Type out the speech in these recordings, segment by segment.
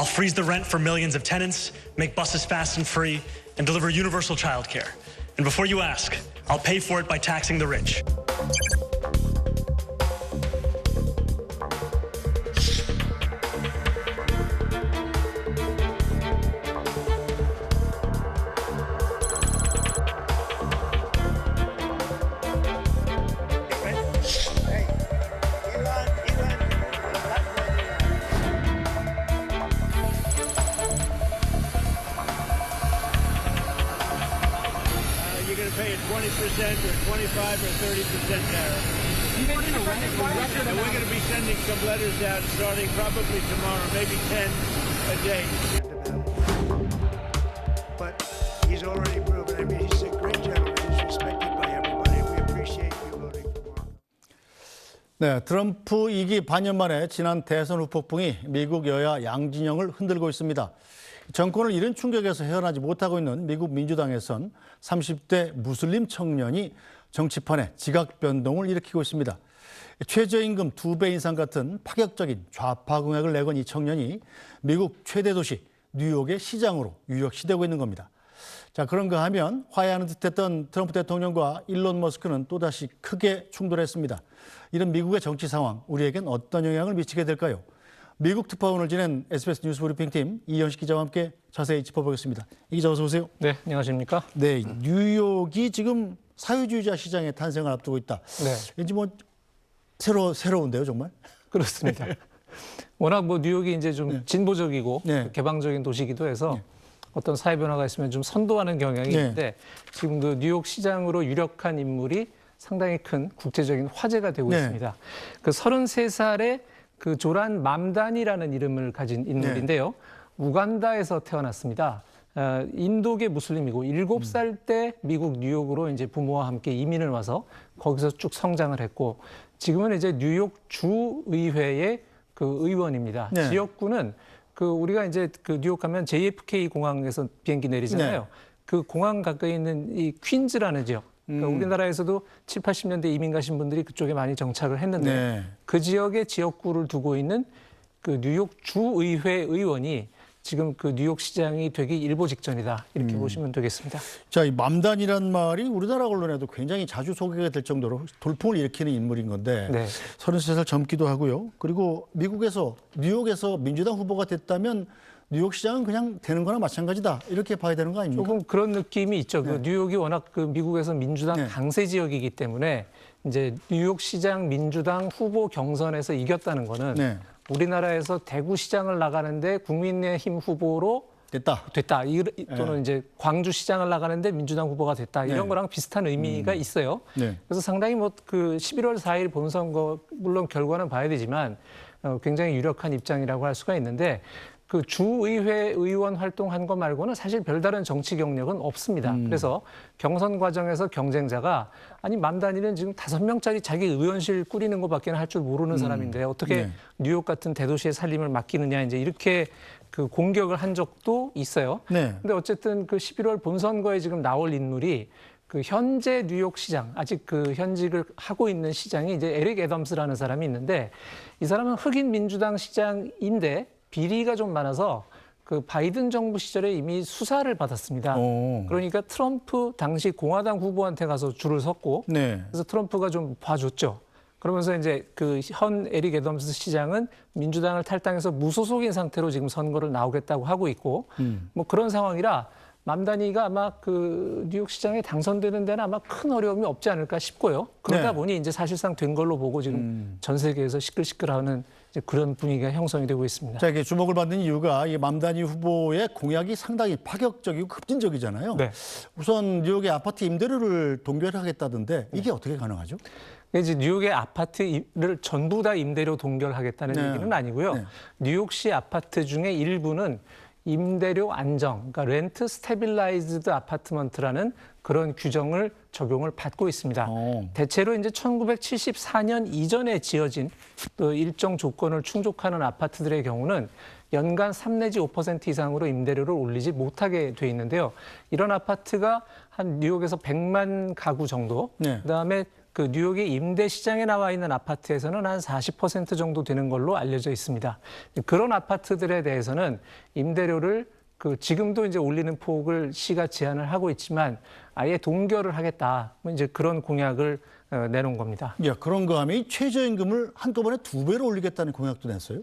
I'll freeze the rent for millions of tenants, make buses fast and free, and deliver universal childcare. And before you ask, I'll pay for it by taxing the rich. You're going to pay a 20% or 25 or 30% tariff. And we're going to be sending some letters out starting probably tomorrow, maybe 10 a day. But he's already proven. I mean, he's a great gentleman. He's respected by everybody. We appreciate you voting for him. 네, 트럼프 2기 반년 만에 지난 대선 후 폭풍이 미국 여야 양진영을 흔들고 있습니다. 정권을 잃은 충격에서 헤어나지 못하고 있는 미국 민주당에선 30대 무슬림 청년이 정치판에 지각 변동을 일으키고 있습니다. 최저임금 2배 인상 같은 파격적인 좌파 공약을 내건 이 청년이 미국 최대 도시 뉴욕의 시장으로 유력시되고 있는 겁니다. 자, 그런가 하면 화해하는 듯했던 트럼프 대통령과 일론 머스크는 또다시 크게 충돌했습니다. 이런 미국의 정치 상황, 우리에겐 어떤 영향을 미치게 될까요? 미국 특파원을 지낸 SBS 뉴스 브리핑팀 이현식 기자와 함께 자세히 짚어보겠습니다. 이 기자 어서 오세요. 네, 안녕하십니까? 네, 뉴욕이 지금 사회주의자 시장의 탄생을 앞두고 있다. 네. 왠지 뭐 새로운데요, 정말? 그렇습니다. 워낙 뭐 뉴욕이 이제 좀 진보적이고 네. 개방적인 도시이기도 해서 어떤 사회 변화가 있으면 좀 선도하는 경향이 있는데 지금 그 뉴욕 시장으로 유력한 인물이 상당히 큰 국제적인 화제가 되고 있습니다. 그 33살의 그 조란 맘단이라는 이름을 가진 인물인데요. 우간다에서 태어났습니다. 인도계 무슬림이고 7살 때 미국 뉴욕으로 이제 부모와 함께 이민을 와서 거기서 쭉 성장을 했고 지금은 이제 뉴욕 주의회의 그 의원입니다. 지역구는 그 우리가 이제 그 뉴욕 가면 JFK 공항에서 비행기 내리잖아요. 그 공항 가까이 있는 이 퀸즈라는 지역. 그러니까 우리나라에서도 7, 80년대 이민 가신 분들이 그쪽에 많이 정착을 했는데 그 지역의 지역구를 두고 있는 그 뉴욕 주의회 의원이 지금 그 뉴욕 시장이 되기 일보 직전이다. 이렇게 보시면 되겠습니다. 자, 이 맘단이란 말이 우리나라 언론에도 굉장히 자주 소개가 될 정도로 돌풍을 일으키는 인물인 건데 33살 젊기도 하고요. 그리고 미국에서 뉴욕에서 민주당 후보가 됐다면 뉴욕 시장은 그냥 되는 거나 마찬가지다. 이렇게 봐야 되는 거 아닙니까? 조금 그런 느낌이 있죠. 그 뉴욕이 워낙 그 미국에서 민주당 강세 지역이기 때문에 이제 뉴욕 시장 민주당 후보 경선에서 이겼다는 거는 우리나라에서 대구 시장을 나가는데 국민의힘 후보로 됐다. 또는 이제 광주 시장을 나가는데 민주당 후보가 됐다. 이런 거랑 비슷한 의미가 있어요. 그래서 상당히 뭐 그 11월 4일 본선거 물론 결과는 봐야 되지만 굉장히 유력한 입장이라고 할 수가 있는데 그 주의회 의원 활동한 것 말고는 사실 별다른 정치 경력은 없습니다. 그래서 경선 과정에서 경쟁자가 아니 맘단이는 지금 5명짜리 자기 의원실 꾸리는 것밖에 할 줄 모르는 사람인데 어떻게 뉴욕 같은 대도시의 살림을 맡기느냐 이제 이렇게 그 공격을 한 적도 있어요. 근데 어쨌든 그 11월 본선거에 지금 나올 인물이 그 현재 뉴욕 시장, 아직 그 현직을 하고 있는 시장이 이제 에릭 애덤스라는 사람이 있는데 이 사람은 흑인 민주당 시장인데 비리가 좀 많아서 그 바이든 정부 시절에 이미 수사를 받았습니다. 그러니까 트럼프 당시 공화당 후보한테 가서 줄을 섰고 그래서 트럼프가 좀 봐줬죠. 그러면서 이제 그 현 에릭 애덤스 시장은 민주당을 탈당해서 무소속인 상태로 지금 선거를 나오겠다고 하고 있고 뭐 그런 상황이라 맘다니가 아마 그 뉴욕 시장에 당선되는 데는 아마 큰 어려움이 없지 않을까 싶고요. 그러다 보니 이제 사실상 된 걸로 보고 지금 전 세계에서 시끌시끌하는 이제 그런 분위기가 형성이 되고 있습니다. 자, 이게 주목을 받는 이유가 이 맘다니 후보의 공약이 상당히 파격적이고 급진적이잖아요. 우선 뉴욕의 아파트 임대료를 동결하겠다던데 이게 어떻게 가능하죠? 이제 뉴욕의 아파트를 전부 다 임대료 동결하겠다는 얘기는 아니고요. 뉴욕시 아파트 중에 일부는 임대료 안정, 그러니까 렌트 스테빌라이즈드 아파트먼트라는 그런 규정을 적용을 받고 있습니다. 대체로 이제 1974년 이전에 지어진 또 일정 조건을 충족하는 아파트들의 경우는 연간 3 내지 5% 이상으로 임대료를 올리지 못하게 돼 있는데요. 이런 아파트가 한 뉴욕에서 100만 가구 정도, 그다음에 그 뉴욕의 임대 시장에 나와 있는 아파트에서는 한 40% 정도 되는 걸로 알려져 있습니다. 그런 아파트들에 대해서는 임대료를 지금도 이제 올리는 폭을 시가 제한을 하고 있지만 아예 동결을 하겠다. 이제 그런 공약을 내놓은 겁니다. 예, 그런가 하면 이 최저임금을 한꺼번에 2배로 올리겠다는 공약도 냈어요?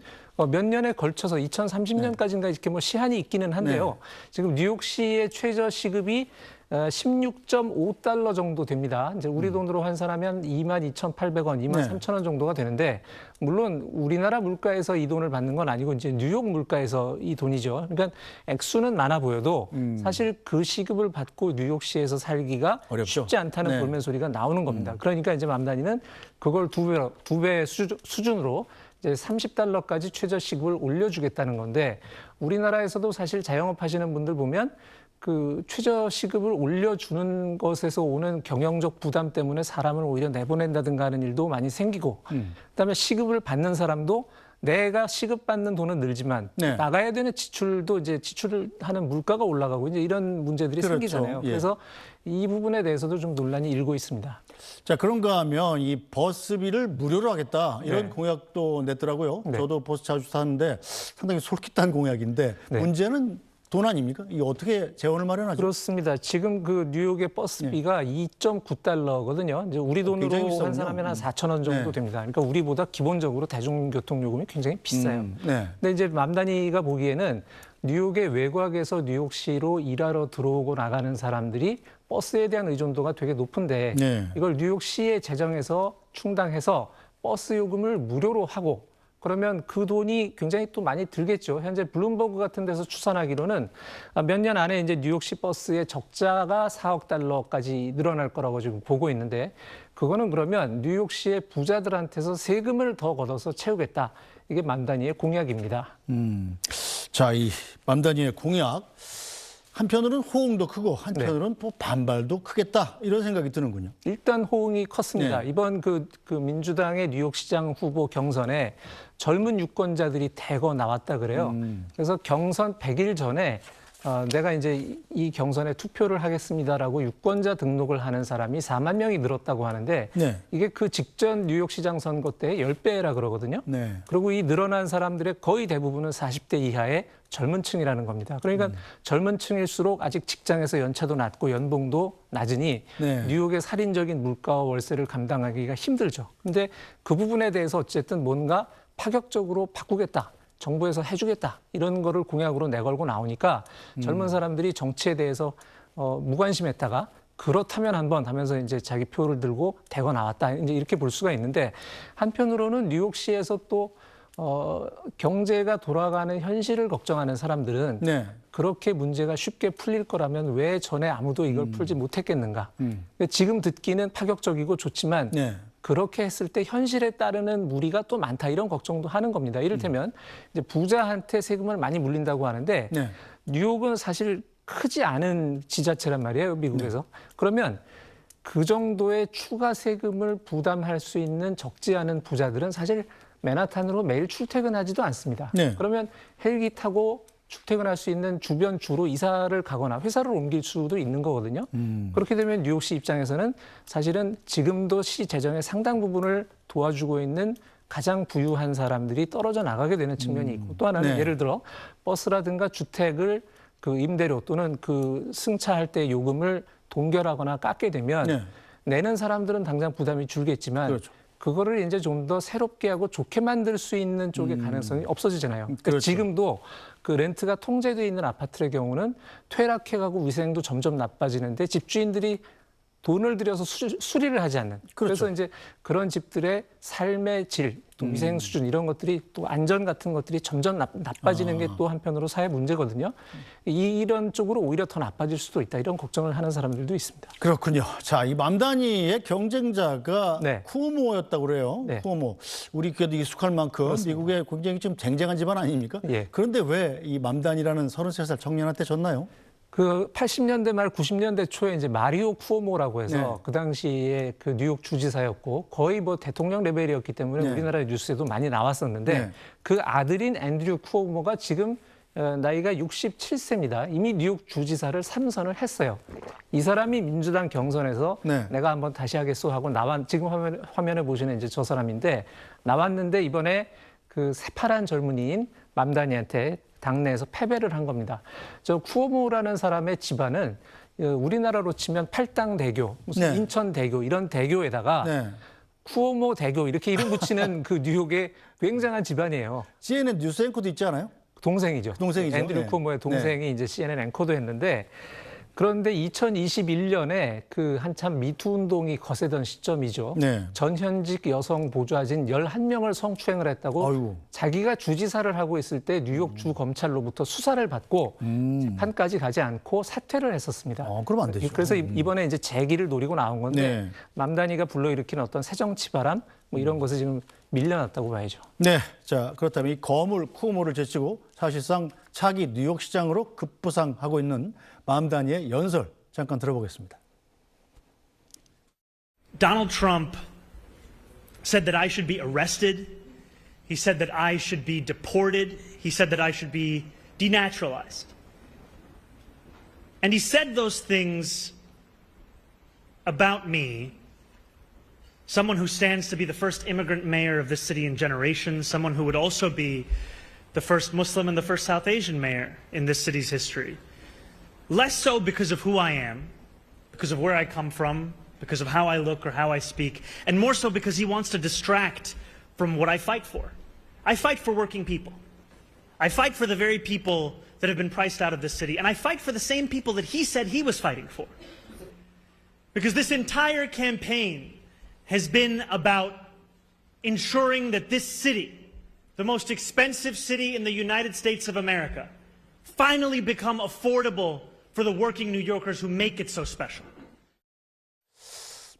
몇 년에 걸쳐서 2030년까지인가 이렇게 뭐 시한이 있기는 한데요. 지금 뉴욕시의 최저 시급이 16.5달러 정도 됩니다. 이제 우리 돈으로 환산하면 22,800원, 23,000원 정도가 되는데, 물론 우리나라 물가에서 이 돈을 받는 건 아니고 이제 뉴욕 물가에서 이 돈이죠. 그러니까 액수는 많아 보여도 사실 그 시급을 받고 뉴욕시에서 살기가 어렵죠. 쉽지 않다는 볼멘 소리가 나오는 겁니다. 그러니까 이제 맘다니는 그걸 두 배 수준으로 이제 30달러까지 최저 시급을 올려주겠다는 건데, 우리나라에서도 사실 자영업 하시는 분들 보면 그 최저 시급을 올려주는 것에서 오는 경영적 부담 때문에 사람을 오히려 내보낸다든가 하는 일도 많이 생기고, 그다음에 시급을 받는 사람도 내가 시급받는 돈은 늘지만 나가야 되는 지출도 이제 지출을 하는 물가가 올라가고 이제 이런 문제들이 그렇죠. 생기잖아요. 그래서 이 부분에 대해서도 좀 논란이 일고 있습니다. 자, 그런가 하면 이 버스비를 무료로 하겠다 이런 공약도 냈더라고요. 저도 버스 자주 타는데 상당히 솔깃한 공약인데 문제는 돈 아닙니까? 이게 어떻게 재원을 마련하죠? 그렇습니다. 지금 그 뉴욕의 버스비가 2.9달러거든요. 이제 우리 돈으로 환산하면 한 4,000원 정도 됩니다. 그러니까 우리보다 기본적으로 대중교통 요금이 굉장히 비싸요. 근데 이제 맘다니가 보기에는 뉴욕의 외곽에서 뉴욕시로 일하러 들어오고 나가는 사람들이 버스에 대한 의존도가 되게 높은데 이걸 뉴욕시의 재정에서 충당해서 버스 요금을 무료로 하고 그러면 그 돈이 굉장히 또 많이 들겠죠. 현재 블룸버그 같은 데서 추산하기로는 몇 년 안에 이제 뉴욕시 버스의 적자가 4억 달러까지 늘어날 거라고 지금 보고 있는데, 그거는 그러면 뉴욕시의 부자들한테서 세금을 더 걷어서 채우겠다. 이게 맘다니의 공약입니다. 자, 이 맘다니의 공약. 한편으로는 호응도 크고 한편으로는 또 반발도 크겠다 이런 생각이 드는군요. 일단 호응이 컸습니다. 이번 그 민주당의 뉴욕시장 후보 경선에 젊은 유권자들이 대거 나왔다 그래요. 그래서 경선 100일 전에 내가 이제 이 경선에 투표를 하겠습니다라고 유권자 등록을 하는 사람이 4만 명이 늘었다고 하는데 이게 그 직전 뉴욕시장 선거 때의 10배라 그러거든요. 그리고 이 늘어난 사람들의 거의 대부분은 40대 이하의 젊은 층이라는 겁니다. 그러니까 젊은 층일수록 아직 직장에서 연차도 낮고 연봉도 낮으니 뉴욕의 살인적인 물가와 월세를 감당하기가 힘들죠. 근데 그 부분에 대해서 어쨌든 뭔가 파격적으로 바꾸겠다. 정부에서 해주겠다 이런 거를 공약으로 내걸고 나오니까 젊은 사람들이 정치에 대해서 무관심했다가 그렇다면 한번 하면서 이제 자기 표를 들고 대거 나왔다 이제 이렇게 볼 수가 있는데, 한편으로는 뉴욕시에서 또 경제가 돌아가는 현실을 걱정하는 사람들은 그렇게 문제가 쉽게 풀릴 거라면 왜 전에 아무도 이걸 풀지 못했겠는가. 지금 듣기는 파격적이고 좋지만 그렇게 했을 때 현실에 따르는 무리가 또 많다 이런 걱정도 하는 겁니다. 이를테면 이제 부자한테 세금을 많이 물린다고 하는데 뉴욕은 사실 크지 않은 지자체란 말이에요, 미국에서. 그러면 그 정도의 추가 세금을 부담할 수 있는 적지 않은 부자들은 사실 맨하탄으로 매일 출퇴근하지도 않습니다. 그러면 헬기 타고 출퇴근할 수 있는 주변 주로 이사를 가거나 회사를 옮길 수도 있는 거거든요. 그렇게 되면 뉴욕시 입장에서는 사실은 지금도 시 재정의 상당 부분을 도와주고 있는 가장 부유한 사람들이 떨어져 나가게 되는 측면이 있고, 또 하나는 예를 들어 버스라든가 주택을 그 임대료 또는 그 승차할 때 요금을 동결하거나 깎게 되면 내는 사람들은 당장 부담이 줄겠지만 그거를 이제 좀 더 새롭게 하고 좋게 만들 수 있는 쪽의 가능성이 없어지잖아요. 그러니까 지금도 그 렌트가 통제되어 있는 아파트의 경우는 퇴락해가고 위생도 점점 나빠지는데 집주인들이 돈을 들여서 수리를 하지 않는. 그래서 이제 그런 집들의 삶의 질, 또 위생 수준 이런 것들이 또 안전 같은 것들이 점점 나빠지는 게 또 한편으로 사회 문제거든요. 이런 쪽으로 오히려 더 나빠질 수도 있다. 이런 걱정을 하는 사람들도 있습니다. 그렇군요. 자, 이 맘다니의 경쟁자가 쿠오모였다고 그래요. 쿠오모. 우리 귀에도 익숙할 만큼 그렇습니다. 미국에 굉장히 좀 쟁쟁한 집안 아닙니까? 그런데 왜 이 맘다니라는 33살 청년한테 졌나요? 그 80년대 말 90년대 초에 이제 마리오 쿠오모라고 해서 그 당시에 그 뉴욕 주지사였고 거의 뭐 대통령 레벨이었기 때문에 우리나라 뉴스에도 많이 나왔었는데 그 아들인 앤드류 쿠오모가 지금 나이가 67세입니다. 이미 뉴욕 주지사를 3선을 했어요. 이 사람이 민주당 경선에서 네. 내가 한번 다시 하겠소 하고 지금 화면에 보시는 이제 저 사람인데 나왔는데 이번에 그 새파란 젊은이인 맘다니한테 당내에서 패배를 한 겁니다. 저 쿠오모라는 사람의 집안은 우리나라로 치면 팔당대교, 무슨 네. 인천대교 이런 대교에다가 네. 쿠오모 대교 이렇게 이름 붙이는 그 뉴욕의 굉장한 집안이에요. CNN 뉴스 앵커도 있지 않아요? 동생이죠. 동생이죠. 앤드류 네. 쿠오모의 동생이 이제 CNN 앵커도 했는데 그런데 2021년에 그 한참 미투 운동이 거세던 시점이죠. 네. 전현직 여성 보좌진 11명을 성추행을 했다고 아이고. 자기가 주지사를 하고 있을 때 뉴욕 주 검찰로부터 수사를 받고 재판까지 가지 않고 사퇴를 했었습니다. 그러면 안 되죠. 그래서 이번에 이제 재기를 노리고 나온 건데 네. 맘다니가 불러일으킨 어떤 새정치 바람 뭐 이런 것을 지금 밀려났다고 봐야죠. 네, 자 그렇다면 이 거물 쿠오모를 제치고 사실상 차기 뉴욕시장으로 급부상하고 있는 맘다니의 연설 잠깐 들어보겠습니다. Donald Trump said that I should be arrested. He said that I should be deported. He said that I should be denaturalized. And he said those things about me, someone who stands to be the first immigrant mayor of this city in generations, someone who would also be the first Muslim and the first South Asian mayor in this city's history. Less so because of who I am, because of where I come from, because of how I look or how I speak, and more so because he wants to distract from what I fight for. I fight for working people. I fight for the very people that have been priced out of this city, and I fight for the same people that he said he was fighting for. Because this entire campaign has been about ensuring that this city, the most expensive city in the United States of America, finally become affordable for the working New Yorkers who make it so special.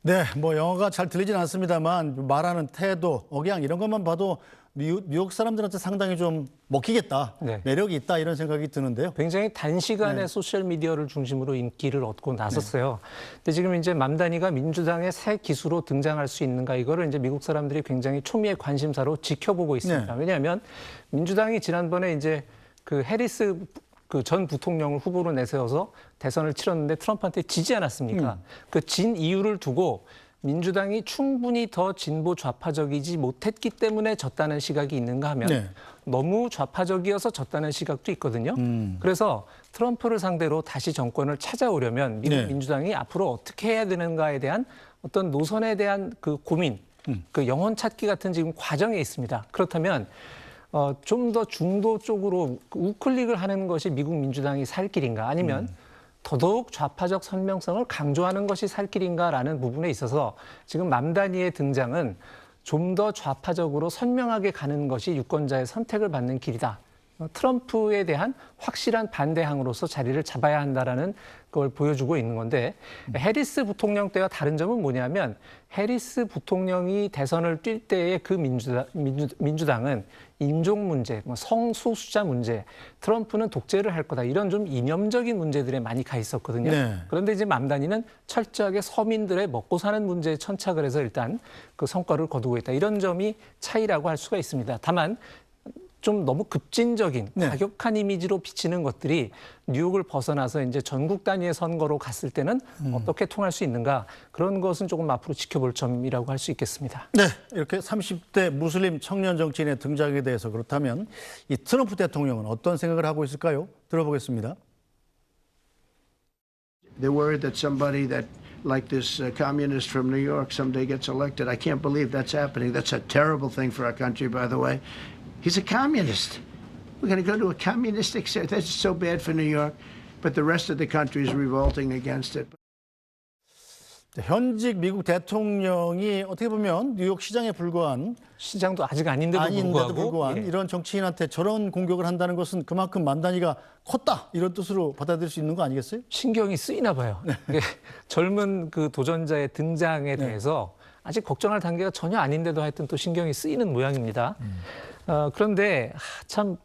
네, 뭐 영어가 잘 들리진 않습니다만 말하는 태도, 억양 이런 것만 봐도 뉴욕 사람들한테 상당히 좀 먹히겠다, 네. 매력이 있다 이런 생각이 드는데요. 굉장히 단시간에 네. 소셜미디어를 중심으로 인기를 얻고 나섰어요. 근데 지금 이제 맘다니가 민주당의 새 기수로 등장할 수 있는가 이거를 이제 미국 사람들이 굉장히 초미의 관심사로 지켜보고 있습니다. 네. 왜냐하면 민주당이 지난번에 이제 그 해리스 그 전 부통령을 후보로 내세워서 대선을 치렀는데 트럼프한테 지지 않았습니까? 그 진 이유를 두고 민주당이 충분히 더 진보 좌파적이지 못했기 때문에 졌다는 시각이 있는가 하면 네. 너무 좌파적이어서 졌다는 시각도 있거든요. 그래서 트럼프를 상대로 다시 정권을 찾아오려면 미국 네. 민주당이 앞으로 어떻게 해야 되는가에 대한 어떤 노선에 대한 그 고민, 그 영혼 찾기 같은 지금 과정에 있습니다. 그렇다면 좀 더 중도 쪽으로 우클릭을 하는 것이 미국 민주당이 살 길인가 아니면 더더욱 좌파적 선명성을 강조하는 것이 살 길인가라는 부분에 있어서 지금 맘다니의 등장은 좀 더 좌파적으로 선명하게 가는 것이 유권자의 선택을 받는 길이다. 트럼프에 대한 확실한 반대항으로서 자리를 잡아야 한다라는 걸 보여주고 있는 건데 해리스 부통령 때와 다른 점은 뭐냐면 해리스 부통령이 대선을 뛸 때의 그 민주당은 인종 문제, 성소수자 문제, 트럼프는 독재를 할 거다 이런 좀 이념적인 문제들에 많이 가 있었거든요. 네. 그런데 이제 맘다니는 철저하게 서민들의 먹고 사는 문제에 천착을 해서 일단 그 성과를 거두고 있다. 이런 점이 차이라고 할 수가 있습니다. 다만 좀 너무 급진적인 네. 과격한 이미지로 비치는 것들이 뉴욕을 벗어나서 이제 전국 단위의 선거로 갔을 때는 어떻게 통할 수 있는가 그런 것은 조금 앞으로 지켜볼 점이라고 할 수 있겠습니다. 네, 이렇게 30대 무슬림 청년 정치인의 등장에 대해서 그렇다면 이 트럼프 대통령은 어떤 생각을 하고 있을까요? 들어보겠습니다. They're worried that somebody that, like this communist from New York, someday gets elected. I can't believe that's happening. That's a terrible thing for our country, by the way. He's a communist. We're going to go to a communistic state. That's so bad for New York. But the rest of the country is revolting against it. 현직 미국 대통령이 어떻게 보면 뉴욕 시장에 불과한 시장도 아직 아닌데도 불구하고 예. 이런 정치인한테 저런 공격을 한다는 것은 그만큼 맘다니가 컸다 이런 뜻으로 받아들일 수 있는 거 아니겠어요? 신경이 쓰이나 봐요. 이게 젊은 그 도전자의 등장에 대해서 아직 걱정할 단계가 전혀 아닌데도 하여튼 또 신경이 쓰이는 모양입니다. 그런데 참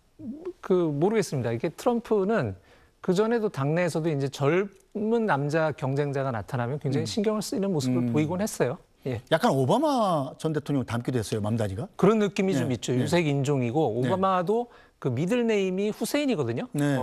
그 모르겠습니다. 이게 트럼프는 그 전에도 당내에서도 이제 젊은 남자 경쟁자가 나타나면 굉장히 신경을 쓰이는 모습을 보이곤 했어요. 예. 약간 오바마 전 대통령 닮기도 했어요, 맘다니가. 그런 느낌이 좀 네. 있죠. 네. 유색 인종이고 오바마도 그 미들네임이 후세인이거든요. 네.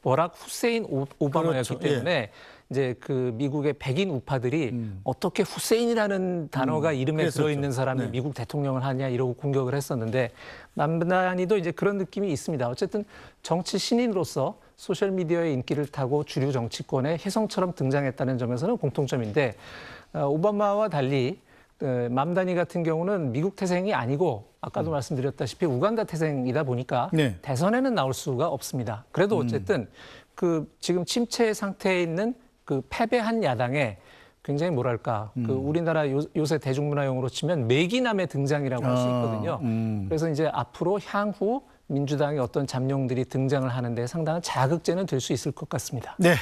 버락 후세인 오바마였기 그렇죠. 때문에 이제 그 미국의 백인 우파들이 어떻게 후세인이라는 단어가 이름에 그랬었죠. 들어있는 사람이 네. 미국 대통령을 하냐 이러고 공격을 했었는데 맘다니도 이제 그런 느낌이 있습니다. 어쨌든 정치 신인으로서 소셜미디어의 인기를 타고 주류 정치권의 혜성처럼 등장했다는 점에서는 공통점인데 오바마와 달리 맘다니 같은 경우는 미국 태생이 아니고 아까도 말씀드렸다시피 우간다 태생이다 보니까 네. 대선에는 나올 수가 없습니다. 그래도 어쨌든 그 지금 침체 상태에 있는 그 패배한 야당에 굉장히 뭐랄까 그 우리나라 요새 대중문화용어로 치면 매기남의 등장이라고 할 수 있거든요. 그래서 이제 앞으로 향후 민주당의 어떤 잠룡들이 등장을 하는데 상당한 자극제는 될 수 있을 것 같습니다. 네,